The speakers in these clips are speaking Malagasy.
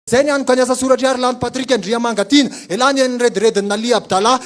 Zay ny aniko aniasa soratra ary lany Patrick Andriamangatina elany ny redirediny Nalia Abdallah.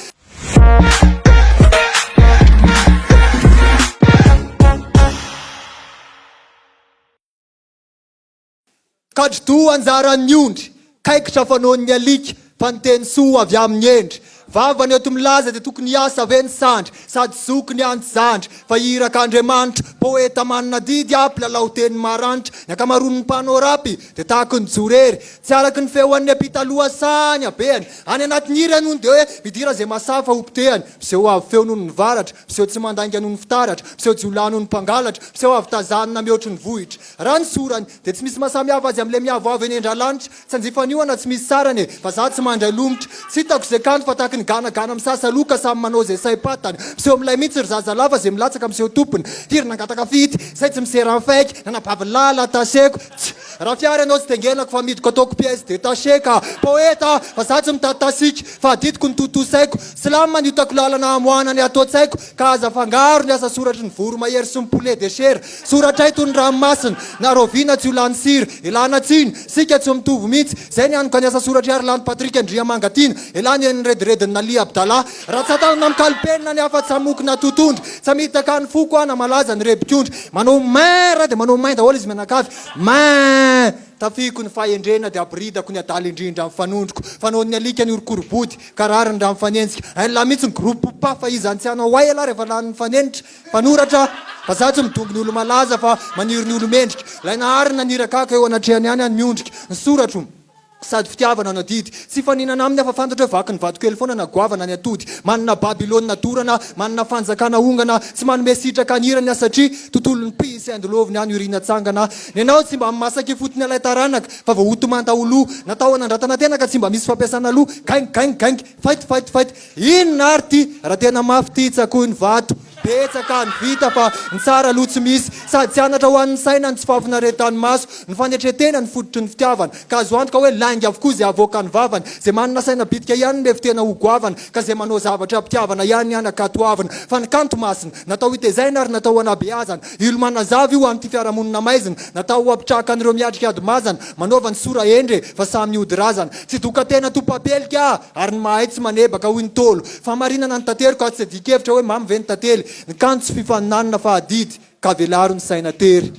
Kadro anjaran'ny ondry kaikitra fanaon'ny alika fanteny soa avy amin'ny endry vavany eto milaza dia tokony hiasa avy ny sandry sady zokony antsandry fa irak'Andriamanitra poeta manana didy ampilalao teny maranitra ny akamaroan'ny mpanao rapy dia tahaka ny jorery tsy araky ny feoan'ny ampitaloha sany abeany any anatin'ny hira noho dia hoe midira zay masafa hopitehany miseho avy feo noho ny varatra miseho tsy mandanga noho ny fitaratra miseho jiolà noho ny mpangalatra miseho avy tazanina mihoatry ny vohitra raha ny sorany dia tsy misy mahasamihafa azy amin'ilay miavoavo eny endra-lanitra tsy anjifanihoana tsy misy sarany fa za tsy mandray lomotra tsy hitako zay kanto fa tahaka ny ganagana misasaloka samy manao zay saim-patany miseho amilay mihitsy ry zazalava zay milatsaka miseho tompony firy nangataka fity zay tsy misera faiky nanapavylala taseko raha fiary anao tsy tengenako fa midiko ataoko pièce détacheka poeta fa za tsy mitatasika fa aditiko ny totosaiko silamy manitako lalana amoanany ataotsaiko ka aza fangaro ny asa soratry ny voro mahery sy ny poulet de chair soratra ito ny ranomasina na rovina tsy ho lany sira ilana tsiny sika tsy mitovy mihitsy zay ny aniko aniasa soratra ary lany Patrick Andriamangatina elany ny redirediny Nalia Abdallah raha tsy atanana mikalipenina ny afa-tsy hamokona totondry tsy hamitaka ny foko ana malaza ny rebikondry manao main dia manao main daholo izy menakavy main tafiko ny fahendrena dia abiridako ny adaly indrindra amin'ny fanondriko fanaon'ny alika ny orokorobody karariny raha mifanenjika la mihitsy ny groupe pa fa izy antsianao way ala rehefa lany fanenitra panoratra fa za tsy midongy ny olo malaza fa maniry ny olo mendrika lay naharina nirakaka eo anatrehany any any miondrika ny soratro sady fitiavana na didy tsy faninana aminy afa fantatra hoe vaky ny vadokely foana na goavana ny atody manana babilôny dorana manana fanjakana ongana tsy manome sitraka anirany satria tontolo ny pisy andoloviny any urina tsangana ny anao tsy mba masaky fotony alay taranaka fa vao otomanta olo natao anandratana tena ka tsy mba misy fampiasana lo gaingy fight inona ary ty raha tena mafy ty tsakohy ny vato betsaka ny vita fa ny tsara aloha tsy misy sady tsy anatra ho an'ny saina ny tsy fafinaretany maso ny fanetretena ny fodotry ny fitiavana ka azo antoka hoe langy avokoa zay avoaka ny vavany zay manana saina bitika ihany le fitena ho goavana ka zay manao zavatra mpitiavana ihany ihany akatoavana fa ny kanto masina natao hitezaina ary natao hanabeazana ilo manazava io amin'ity fiarahamonina maizina natao ho ampitraka an'ireo miatrika adomazana manaovany sora endre fa samy ody razana tsy doka tena topapelika ary ny mahay tsy manebaka hoy ny tolo fa marinana ny tanteriko atsy dikevitra hoe mamy ve ny tantely ny kanto tsy fifaninanina fa adidy ka velaro ny saina tery